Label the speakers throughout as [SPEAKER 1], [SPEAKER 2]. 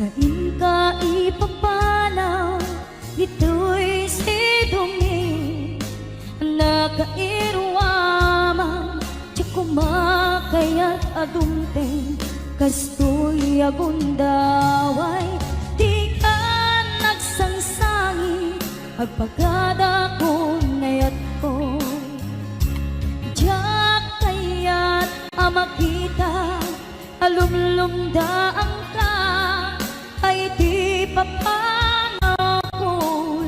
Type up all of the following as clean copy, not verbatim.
[SPEAKER 1] Ngayon ka ipapanaw, ito'y sidumi nakairwamang ti kumakayat adumpeng kastoy agundaway di ka nagsangsangi agpagada ko nayat ko diyak kayat amakita alumlumdaang ka ay di papanaw ko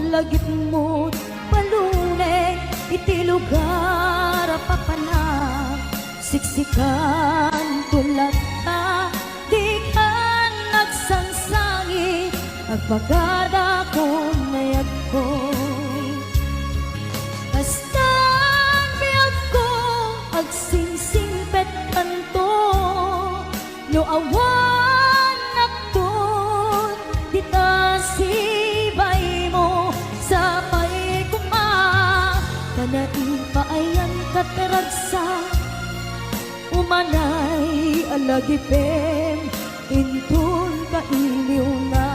[SPEAKER 1] lagit mo't palunay iti lugar papanag siksikan tulat ta di ka nagsangsangi agpagada ko nayag ko basta biyag ko agsingsingpet kanto no awan akton dita sibay mo sa pay kuma ipaayan kataragsa umanay alagipem intun kailiw na.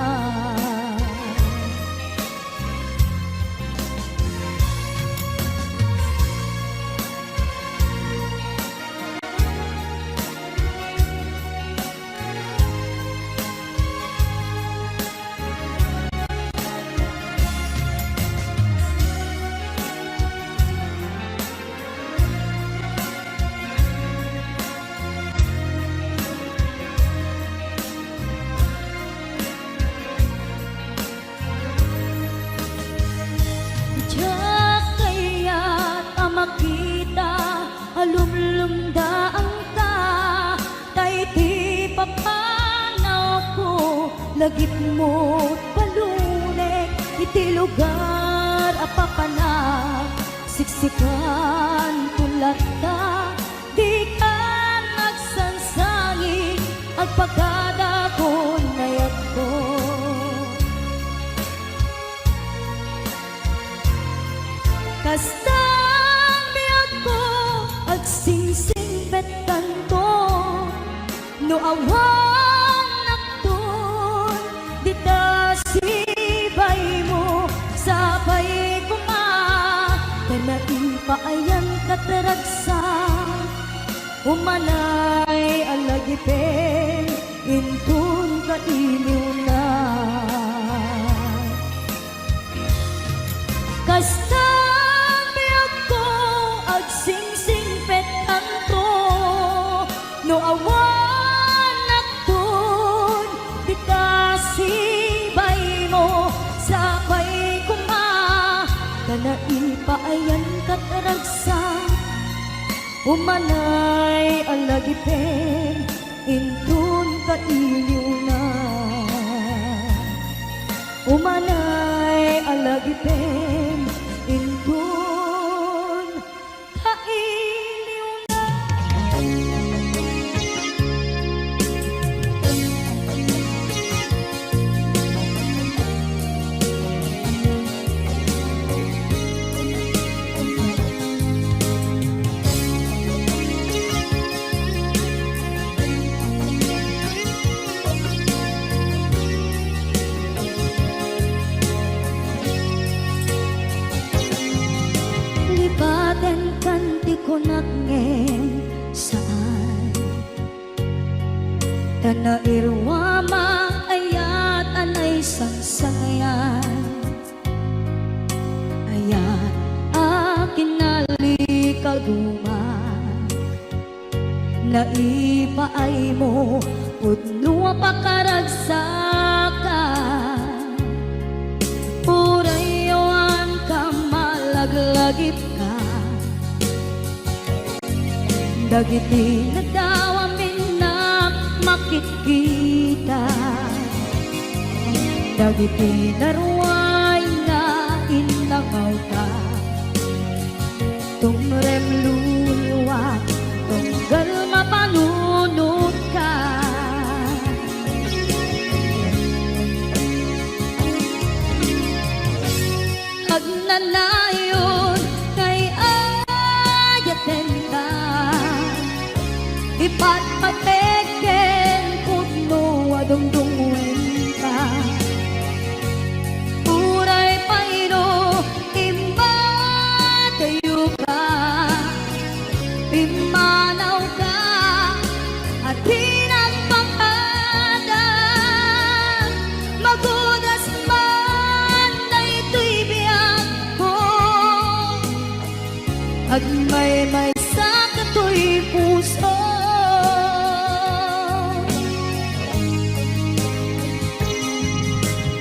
[SPEAKER 1] Makita alumlumda ang ka tay ti papanaw ko lagip mo palunek iti lugar apapanak siksikan tulat ta di ka nagsansangi agpagada ko nayag ko kasta singsing betan ko no awan nakton dita sibay mo sabay kuma kana ipaayan kataragsa umanay alagipen intun kailiw na kasta no awan nakton dita sibay mo sabay kuma kana ipaayan kataragsa umanay alagipen intun kailiw na umanay alagipen intun kailiw na. Libaten kanti ko nagngem saan tana irwama ayat anay sangsangayan ayat akin nalikaguma naipaay mo udno pakaragsakan urayawan ka malaglagip ka dagiti nadawamin na makikita dagiti naruay na inangaw ka tumrem luluwa tunggal mapanunod ka agnanayon kay ayaten ka ipatpateken kudno adungdungwen ka uray paino imba tayo ka imanaw ka at hinagpakada magudas man na ito'y biyak ko at may sa kato'y puso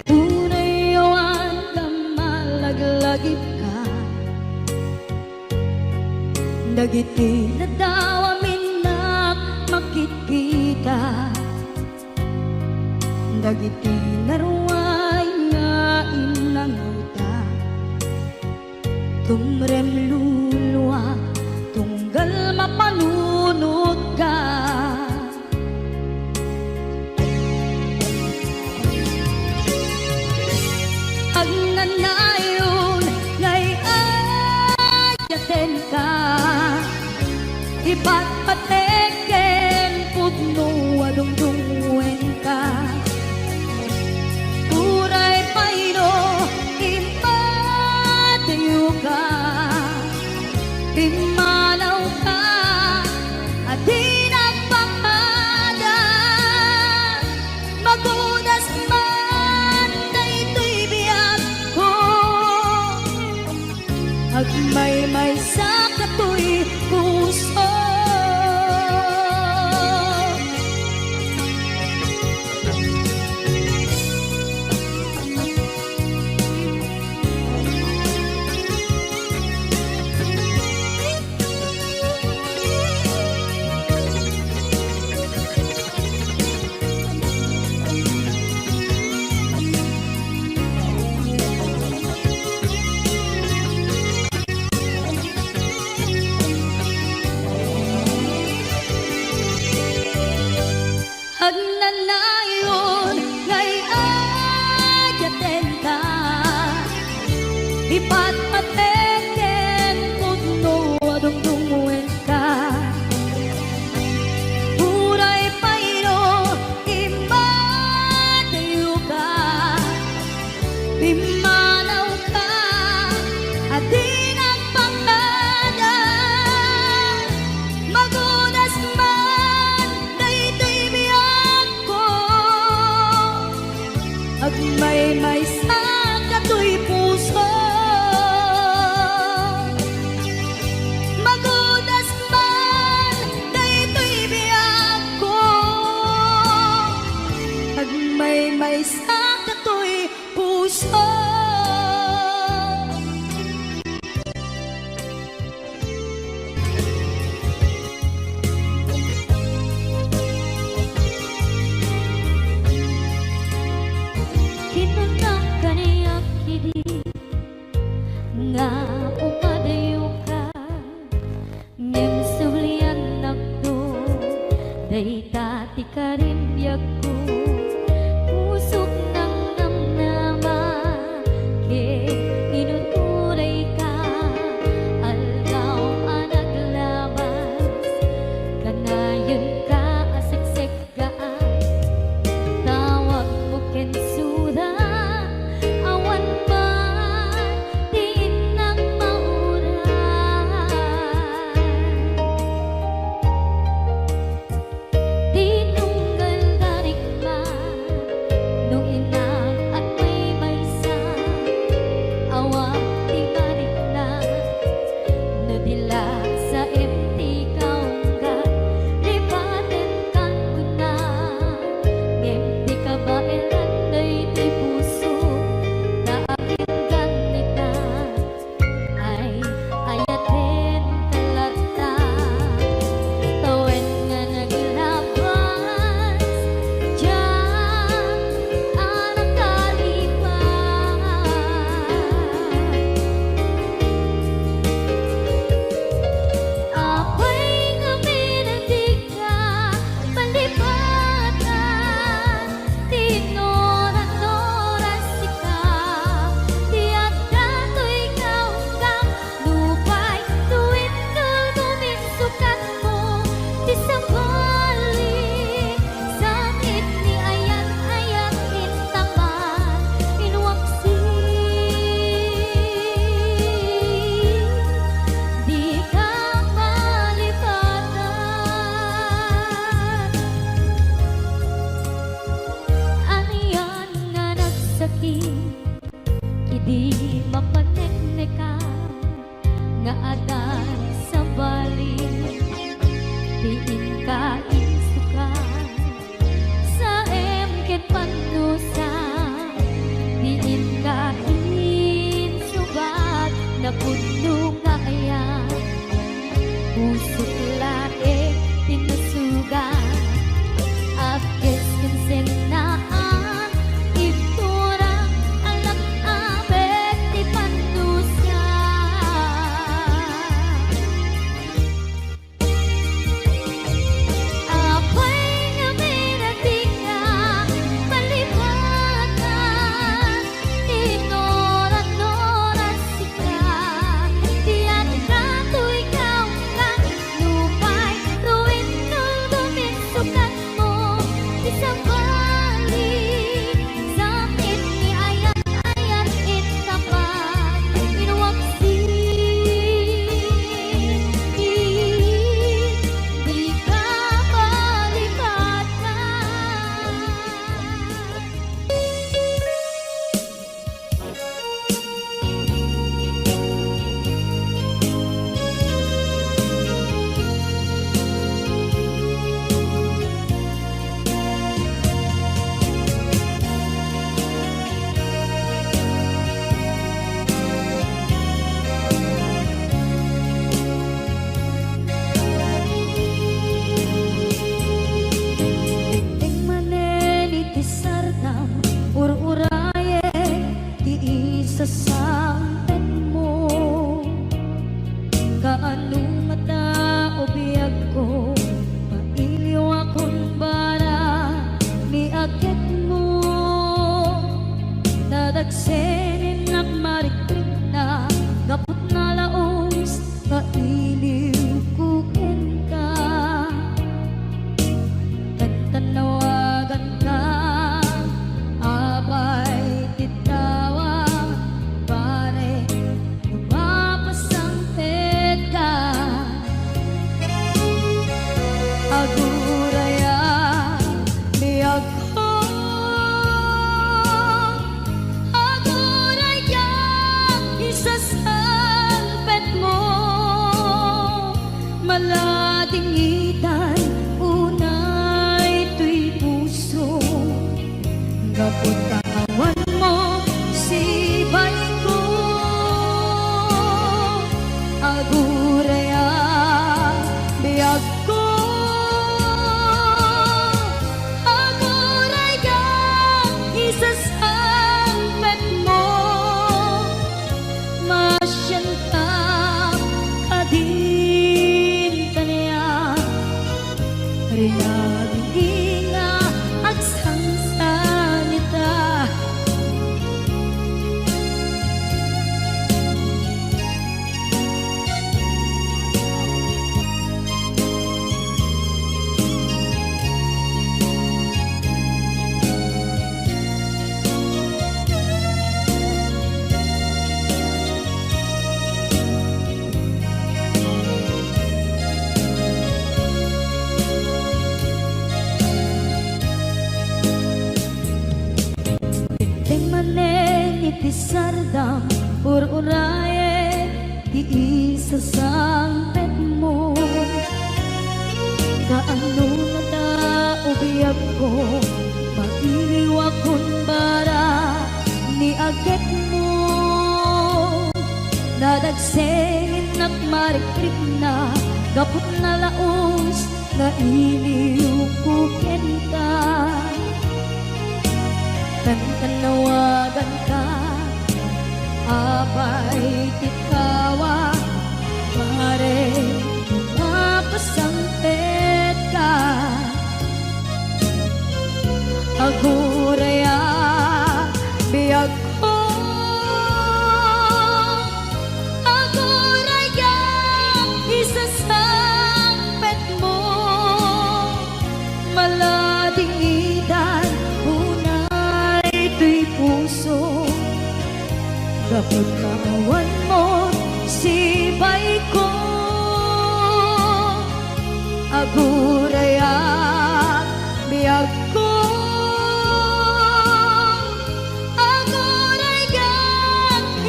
[SPEAKER 1] urayawan ka malaglagip ka dagiti nadawamin na makikita dagiti naruay nga inangaw ta tumrem luluwa tunggal mapanunod ka agnanayon ngay ayaten ka ipatpateken pudno adungdungwen ka uray payno impatiyo ka pimanaw ka at di nagpapala magunas man daytoy biyag ko agmay-may sa katoy puso. Agnanayon ngay ayaten ka ipatpateken pudno adungdungwen ka uray payno imatayo ka pimanaw ka at di nagpakada magunas man daytoy biyag ko agmay-may sa katoy puso magunas man daytoy biyag ko agmay-may sa katoy puso. Kinunang kaniyak kidi nga umadayo ka ngem sulian nakdo day tati karimbiyak ko pusok ng namnama ke inuturay ka aldaw anaglabas kanayon ka aseksek gaan tawag mo kensuda awan man diin nang mauran tinunggal darik pa nung inang at may maysa awang tigarik na nadila sa empty kaungga lipaten kan kuna empty ka ba elan daytoy puso na aking ganita ay ayaten talata tawen nga naglabas diyan anak kalipas ako'y nga minandig ka palipatan tinoran-oras ikaw tiyak dato'y kaunggang lupay tuwid nagumisukat mo di sa balik sakit ni ayan-ayan intaman inwaksi di ka malipatan aniyan nga nagsakit idi mapanekneka nga adan sa balik diin ka insuka sa emket panusa diin ka insugat na puno nga ayan pusok lae tinasugan apkes kensenaan iturang anak abet di panusa ako'y nga minandig ka palipatan tinoran-oras ikaw tiyak dato'y kaunggang aguraya biag ko aguraya isasampet mo masyanta kadin kanya rinaging nga agsansanita iti sardam ururaye iisa sampet mo kaano na ta ubiyag ko magiliwa kun bara ni aget mo nadagsengin nak marikrik na gapot na laos na iliw kuken ka tanawagan ka apay tikawa pare mapasampet ka aguraya biag ko aguraya isasampet mo malading idan puso dapat kawan mo sibay ko aguraya biag ko aguraya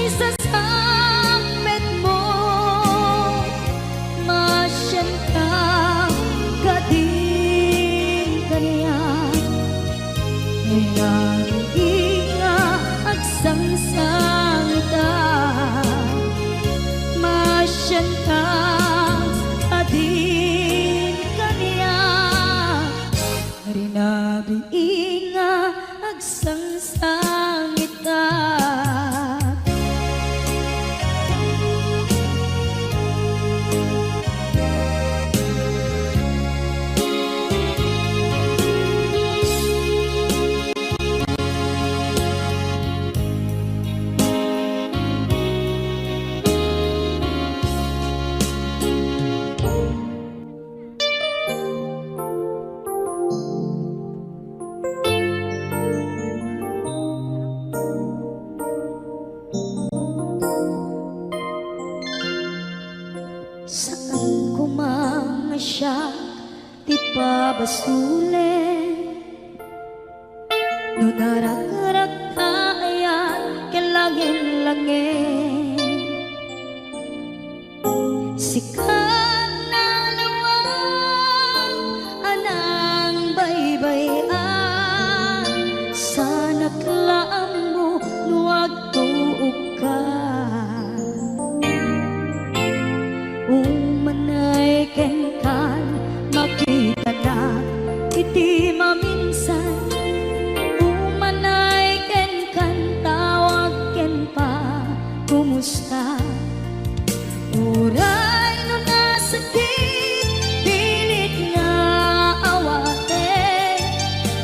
[SPEAKER 1] isasampet mo masyanta kadin kanya sangsangita masyanta adin kanya rinabi nga agsangsangita saan ko mga siya di pabasulit no narak-arak tayan kilangin-langin sikat na nawang anang baybayan sana klaam mo nuwag tuog ka umanay kenkan makita na iti maminsan umanay kenkan tawag ken pa kumusta uray no nasakit pilit nga awate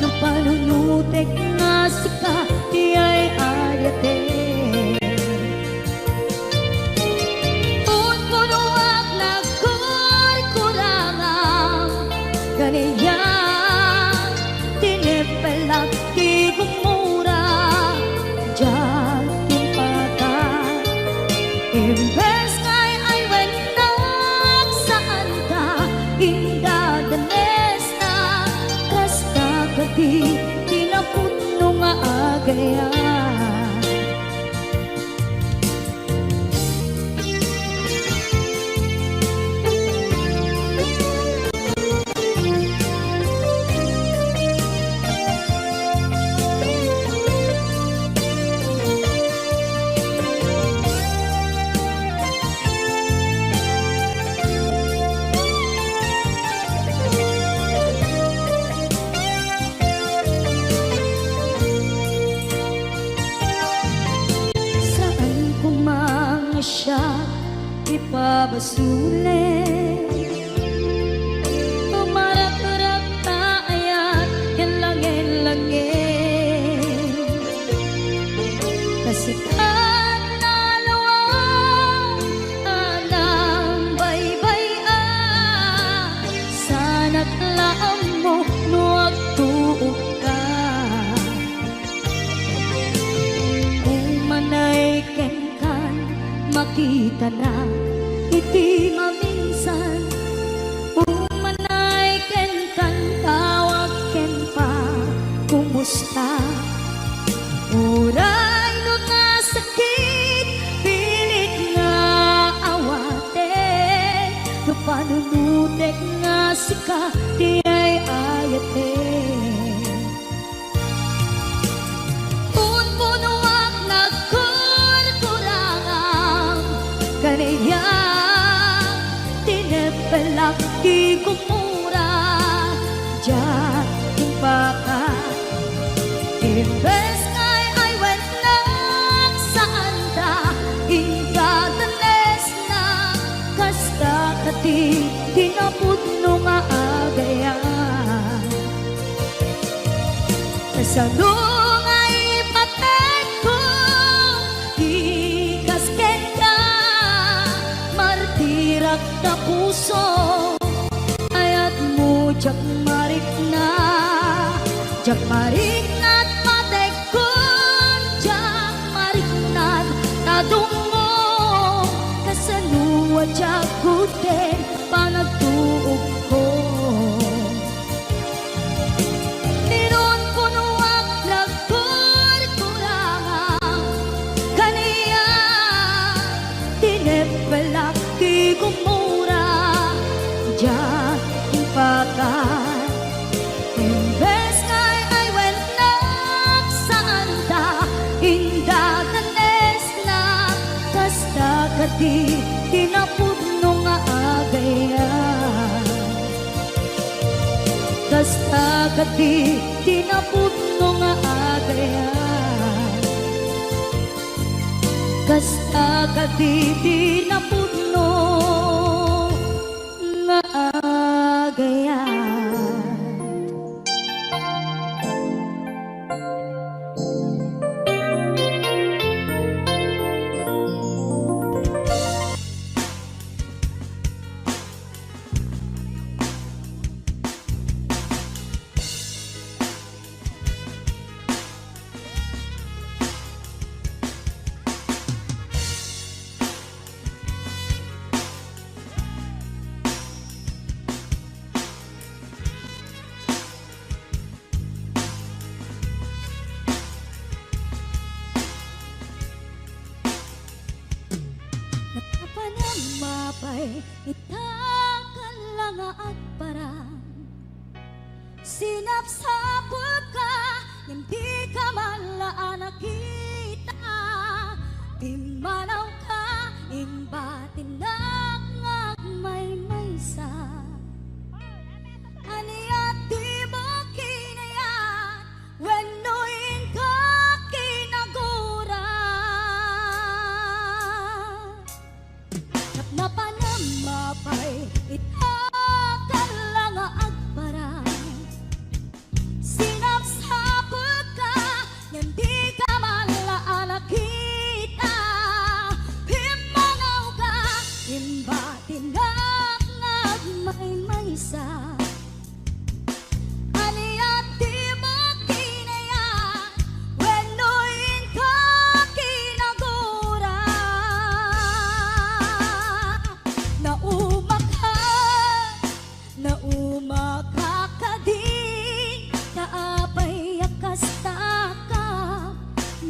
[SPEAKER 1] no panunutek nga sika di ay ayate kaniya tinipelak di gumura diyan timpata imbes ngay ay wen pabasulit Umarak-arak na ayat Hilangin-langin Kasikat na lawang Anang baybay-an Sana't laam mo Nuwag tuog ka Kung manay kenkan Makita na iti maminsan Umanay ken kan tawag ken pa Kumusta Uray no nga sakit Pilit nga awate No panunutek nga sika Di ay ayate Punpunuak nagkurkurangang Kaniyang tinepelak di kumura Diyan yung baka Imbes ngay ay went lang saan ta Ingadanes na Kasta kati tinapudno nga agayan Nasano nga ipatek ko Ikasken ka Martirak na puso Ayat mo jak marik na Jak marik na't patek ko Jak marik na't tadungo Kasanuwa jak kuten panagtuog ko Niron punuak nagkurkurangang Kaniya tinepelak di kumura Diyan yung pakan Imbes ngay ay went up saan ta Indaganes na Kasta kati tinapudno nga agayan Kasta kati tinapudno nga agayan Kasta kati tinapudno nga agayan Mapay itakan lang at parang Sinapsapot ka Hindi ka malaan nakita Imanaw ka Imbatin lang may maysa Aniya di mo kinayat Wenoin ka kinagura Napanamapay itakan lang agparang Sinapsapot ka Hindi ka malaan nakita Pimanaw ka Imbatin lang may maysa Aniya di mo kinayat Wenoin ka kinagura Naumakakading Naapay akasta ka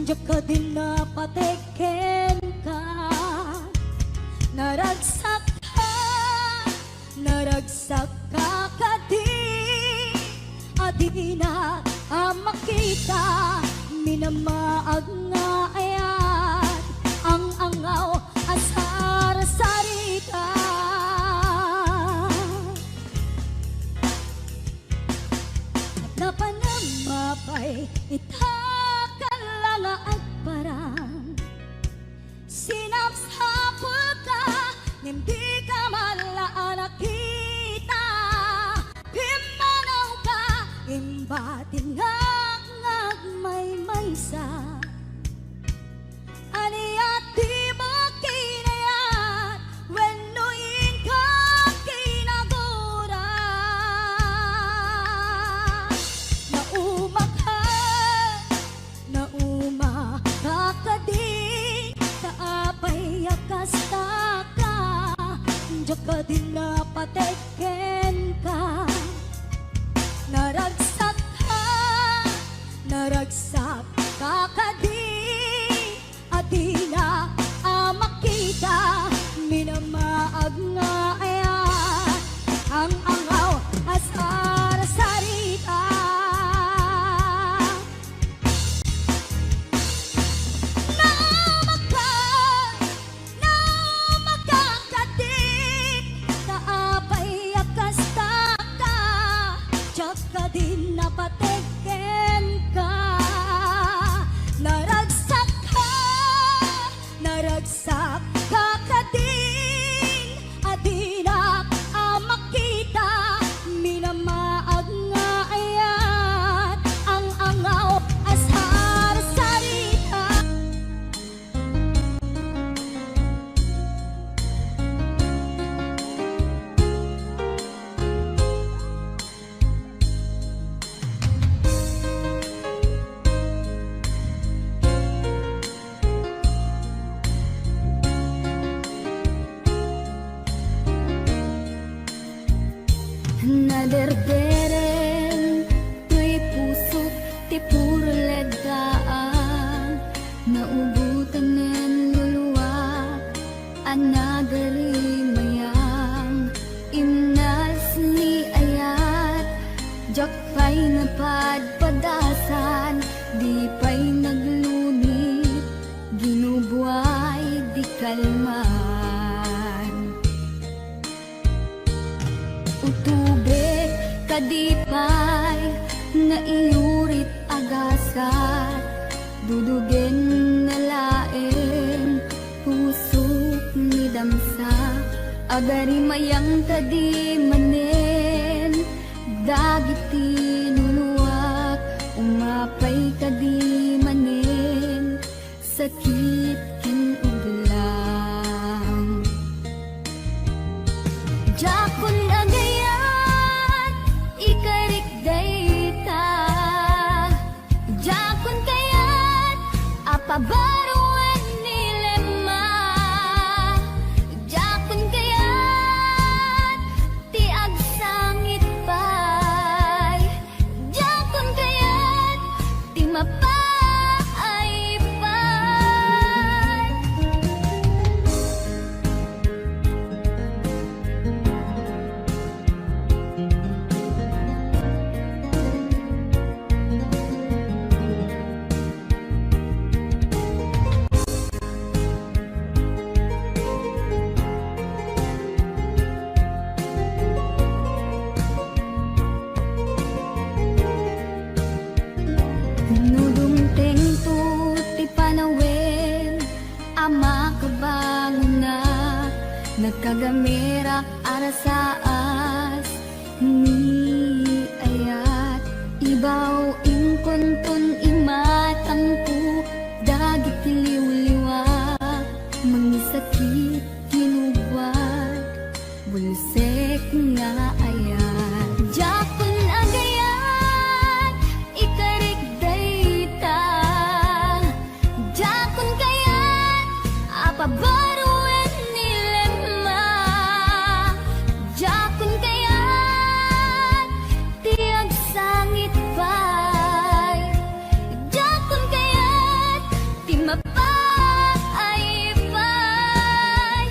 [SPEAKER 1] Diyak ka din napateken ka Naragsak ka kading Adi na makita Minamaag nga ayat Ang angaw asar-sarita Napanamapay itakan lang at parang Sinapsapot ka hindi ka malaan nakita. Himanaw ka, imbatin ngag may maysa. Aniyat di ba kinayat, when nuin ka kinagura. Nauma kakadi, kaapay akasta ka, jaka din napateken ka. Naragsak kakadi, adina makita, minamaag nga ayan, ang angaw asar sarita. Namakakadik, kaapay akasta ka, tsaka din napateken ka. Naragsak kakadin, adina makita, minamaag nga ayan, ang angaw ashar sarita. Naderderen, tuy puso, ti puro ledaan. Naubutan nen luluwa, anagari mayang. Imnas ni ayat, jakpay napadpadasan. Di pa'y naglunit, ginubuay di kalman. Utubek kadipay na iurit agasat, dudugen na laeng pusok ni damsa. Agari mayang kadi manen, dagiti nuluak, umapay kadi manen, sakit kinuglang. Jakun agayan, ikarik dayta. Jakun kayan, apabaruan nilema. Jakun kayan, ti agsangit pay. Jakun kayan, ti mapaay pay. Nudumteng tu ti panawen, ama kabangon na, nagkagamera arasaas, ni ayat, ibaw ingkonton imatangpo, dagit liw-liwa, mangisakit kinubwat, bulsek nga ayat. Jakun agayan, ikarik dayta. Jakun kayan, apabaruan nilema. Jakun kayan, tiag sangit pay. Jakun kayan, ti mapaay pay.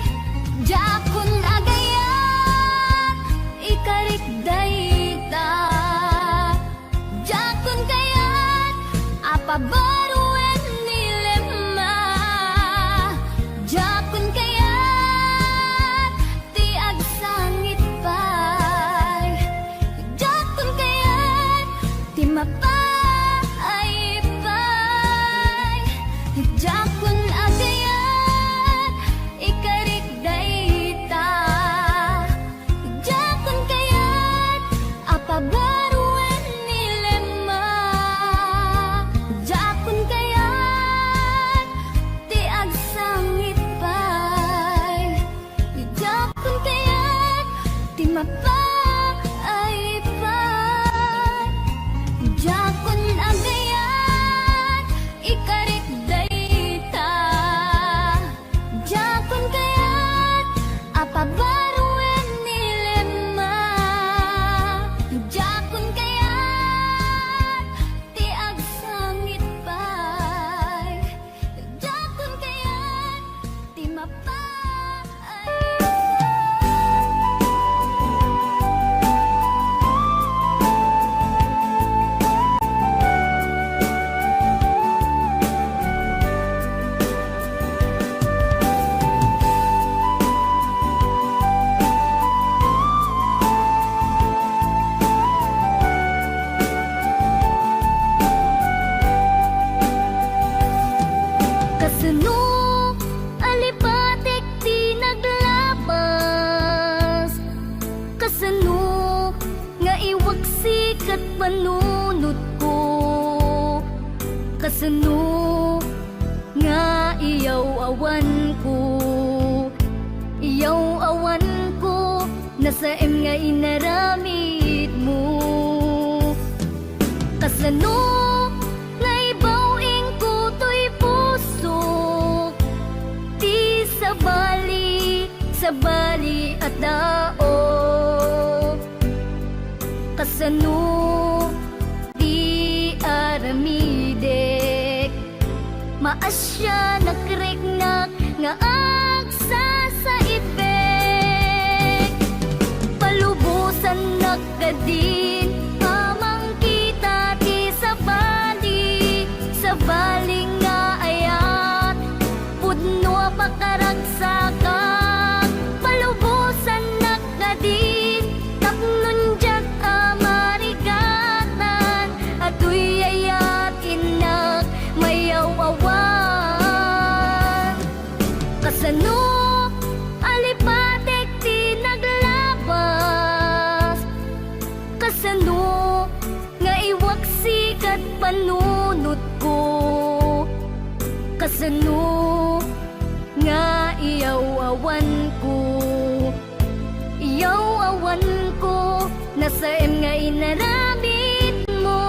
[SPEAKER 1] Jakun agayan, ikarik
[SPEAKER 2] kasano nga iyaw awan ko, iyaw awan ko, nasa nga inaramid mo. Kasano nga ibawing ko to'y puso, di sa bali at dao. Kasano di aramidek, maasya nakriknak nga agsa sa ibek. Palubusan nakadin amang kita di sa bali nga ayat, pudno pakaragsakan. Palubusan nakadin tapnon dyan amarigatan, ato'y ayat inak mayawawan. Kasano alipatek di naglabas, kasano nga iwaksik at panunot ko, kasano nga iyawawan ko, iyawawan ko, nasa nga inaramid mo.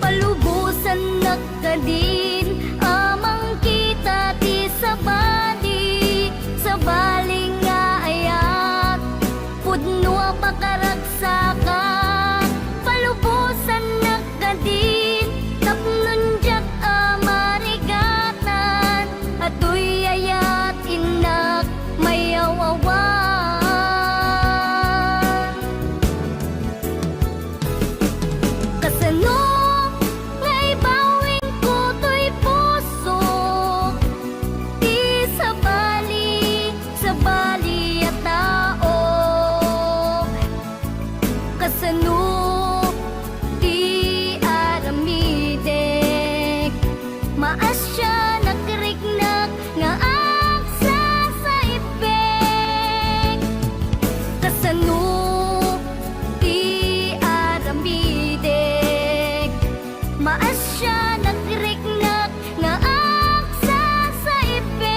[SPEAKER 2] Palubusan nakadin amang kita di sa bali nga ayat, pudno pakaragsakan. Palubusan nakadin tapnon dyak amarigatan, ato'y ayat inak mayawawan. Kasano nga ibawing ko to'y puso, di sa bali at tao. Kasano di aramidek, maasya nakriknak nga agsa sa ibek. Kasano di aramidek, maasya nakriknak nga agsa sa ibek.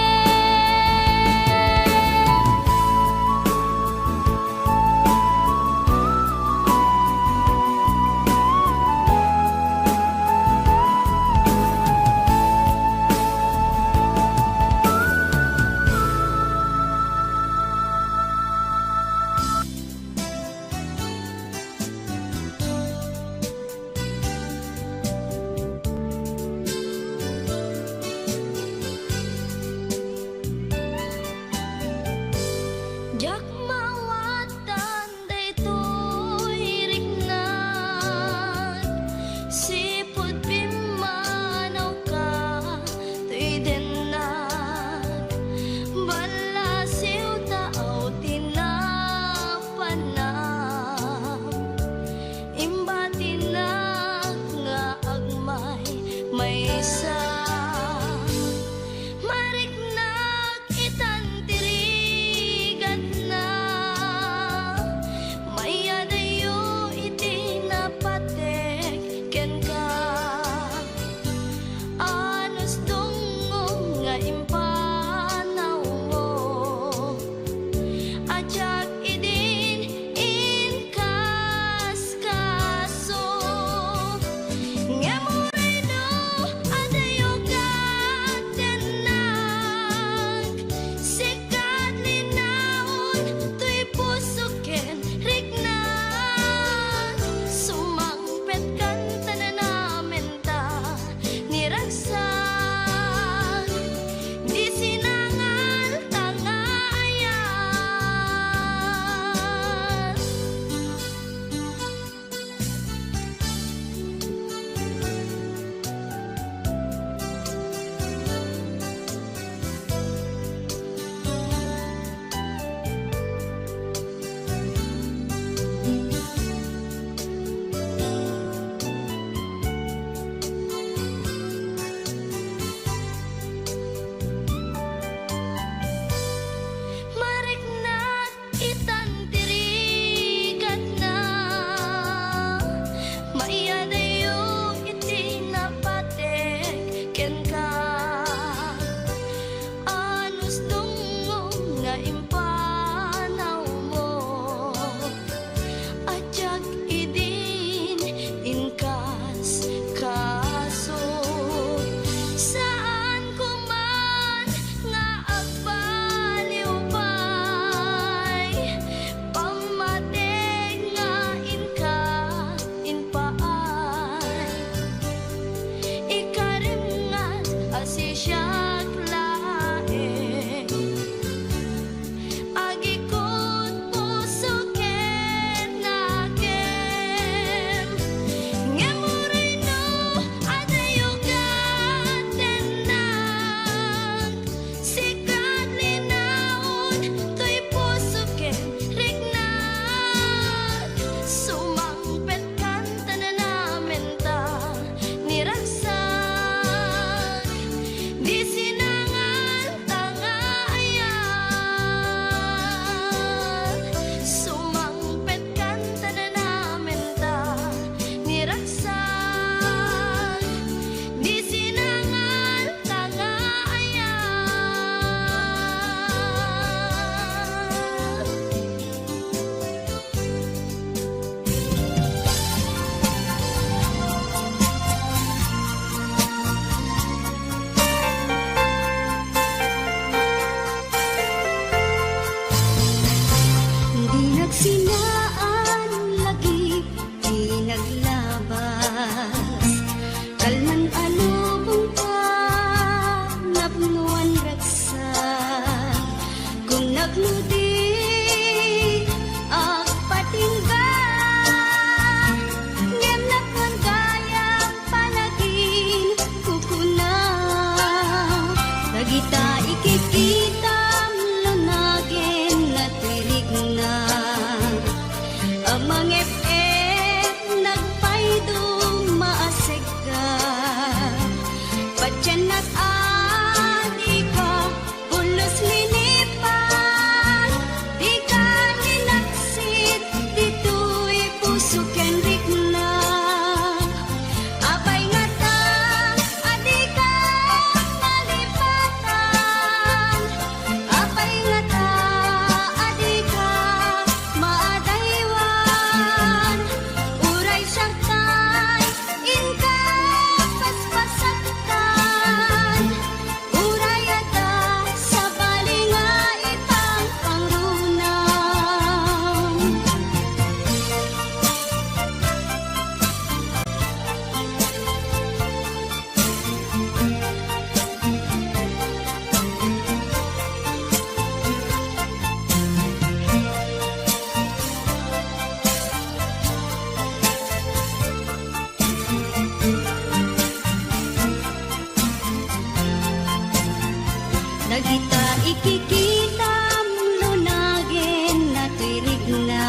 [SPEAKER 1] Nakikitam lunagin na tirigna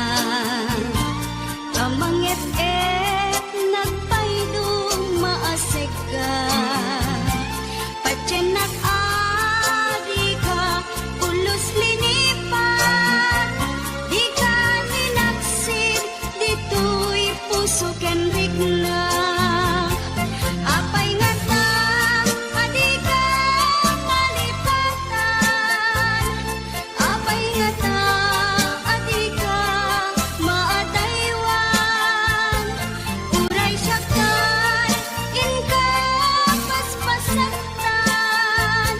[SPEAKER 1] Amang et nagpaydong maasik ka Patyanak adi ka pulos linipan Di ka ninaksid dito'y puso ken rigna Apay nga ta adi ka malipatan Apay nga ta adi ka maadaywan Uray syaktan in ka paspasaktan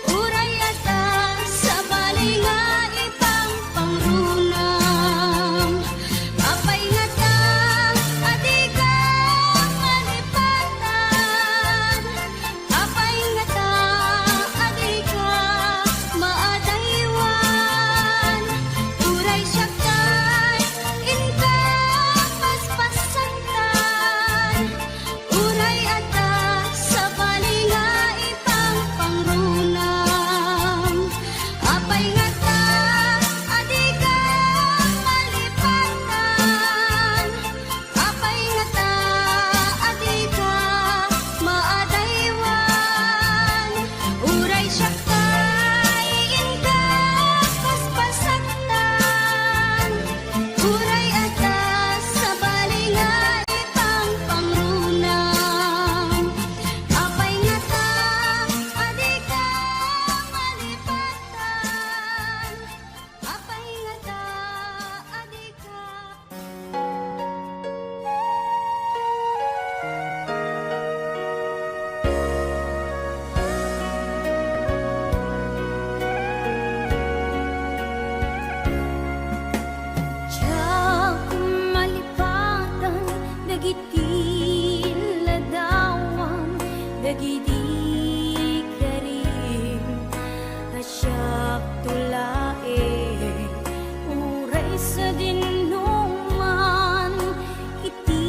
[SPEAKER 1] Uray ata sa bali nga ipang pangrunam Apay nga ta adi ka malipatan Apay nga ta adi ka maadaywan Uray syaktan in ka paspasaktan Uray ata sa bali nga ipang pangrunam Apay nga ta adi ka malipatan Apay nga ta adi ka maadaywan Uray syaktan in ka paspasaktan Uray ata sa bali nga ipang pangrunam Apay nga ta adi ka malipatan Apay nga ta adi ka Tiyak malipatan dagiti ladawan dagiti karim asyak tulae uray sa dinuman iti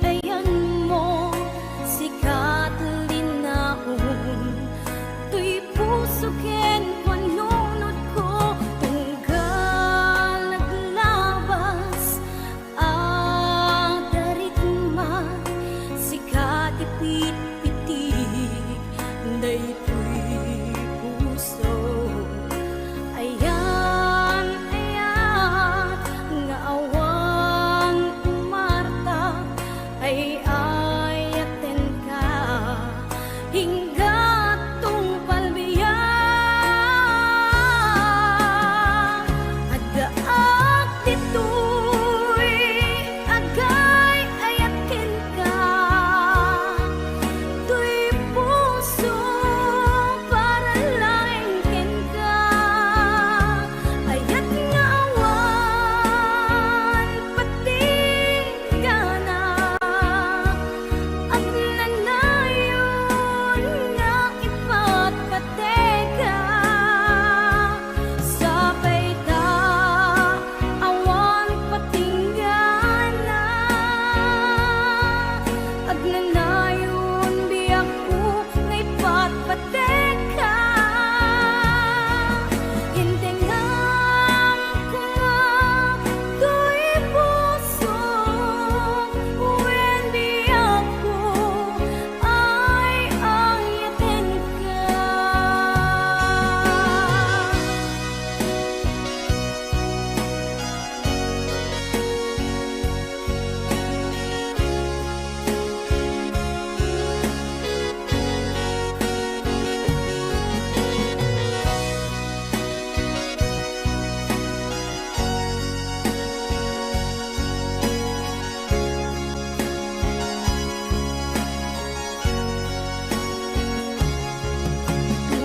[SPEAKER 1] ayan mo sikat linaon tuy puso ken panunod ko tunggal naglabas daritma sikat ipit-pitik daytoy puso ayan ayat nga awan umarta ay ayaten ka hinggat tungpal biyak adaak dito'y agay ayaten ka tuy puso para laing ken ka ayat nga awan patigana at nanayon nga ipatpateka sabay ta awan patinggana at nanayon biyak ko nga ipatpateka Hintengam ko nga tuy puso wen biyak ko ay ayaten ka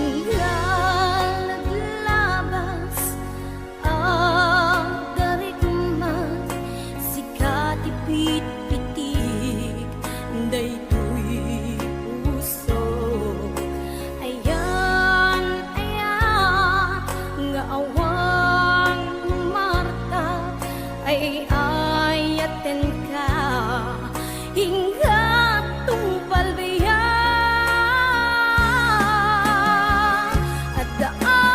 [SPEAKER 1] Tunggal naglabas darigma sikat ipit-pitik daytoy puso ayan ayat nga awan umarta ay ayaten ka hinggat tungpal biyak at daan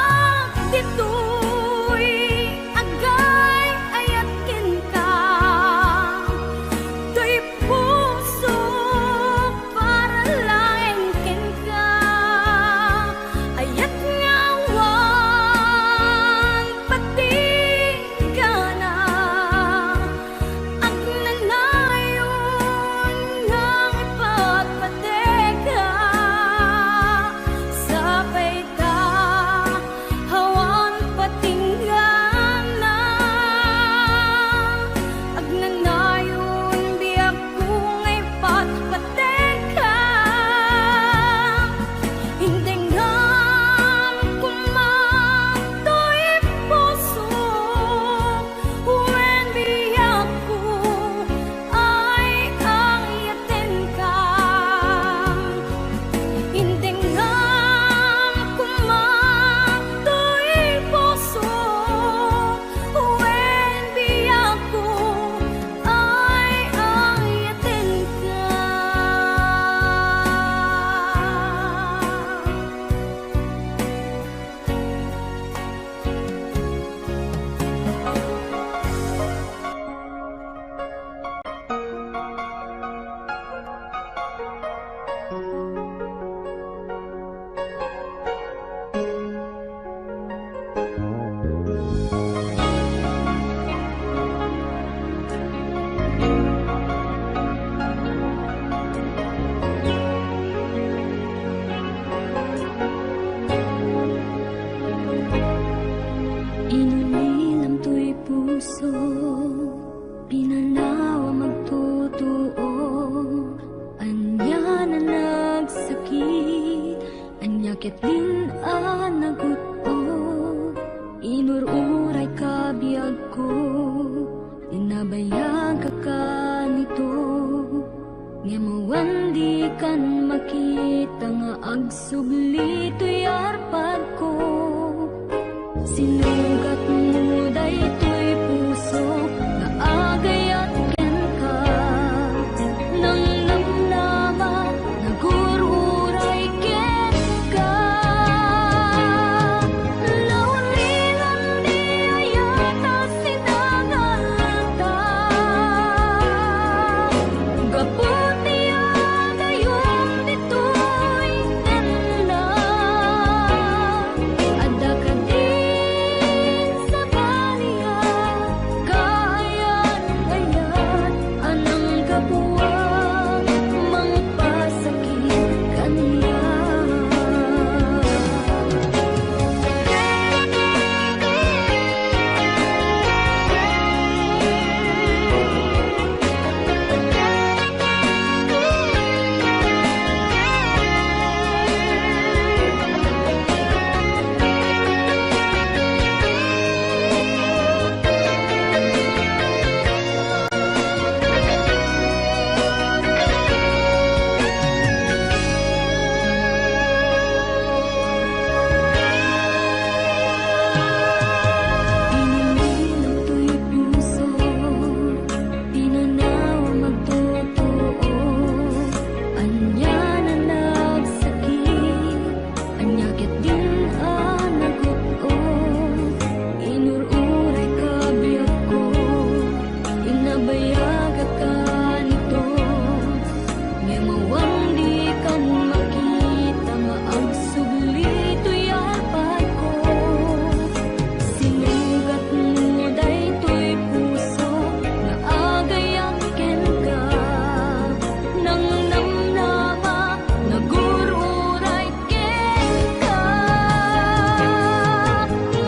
[SPEAKER 2] Anyakit din anaguto, inururay kabiyag ko, inabayag ka nito. Nga mawandi kan makita nga agsubli to'y arpad ko. Sinugat mo daytoy puso nga agayat ken ka. Nang namnama nagururay ken ka. Laulilan di ayata sinangalta. Gaputi adayong ditoy nena. Ada ka din sa baliya, kayan-ayan anang kabuwang mangpasakit kaniya. Pinililang to'y puso, pinanawa magtotoo. Anya na nagsakit, anyakit din anaguto. Inururay kabiyag ko, inabayag ka nito. Nga mawandi kan makita nga agsubli to'y arpad ko. Sinugat mo daytoy puso nga agayang ken ka. Nang namnama nagururay ken ka.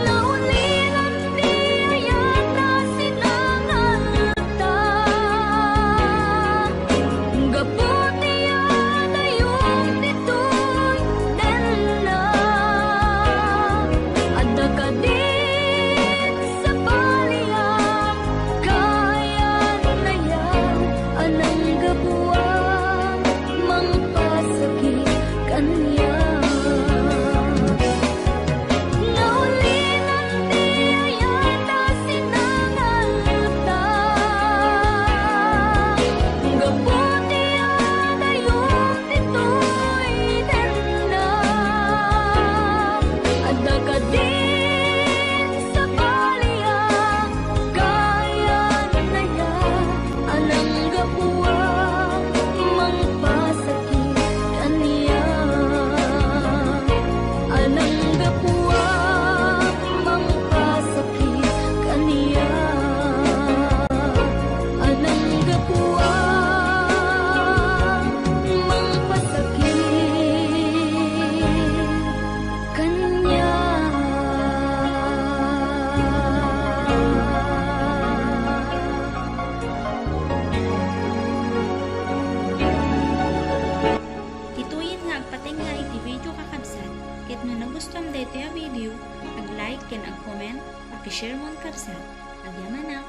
[SPEAKER 2] Laulilan di ayata sinangalta. Gaputi adayong ditoy nena. Ada ka din sa baliya, kayan-ayan anang kabuwang mangpasakit kaniya. Laulilan di ayata sinangalta. Gaputi adayong ditoy nena. Ada ka din sa baliya, kayan-ayan anang kabuwang mangpasakit kaniya. Anang kabuwang mangpasakit kaniya. Anang kabuwang mangpasakit kaniya.
[SPEAKER 3] Tituyin nga agpatingga iti video kakabsat. Ket no nagustuhan daytoy a video, ag-like ken ag-comment, paki-share mon kabsat. Agyaman na.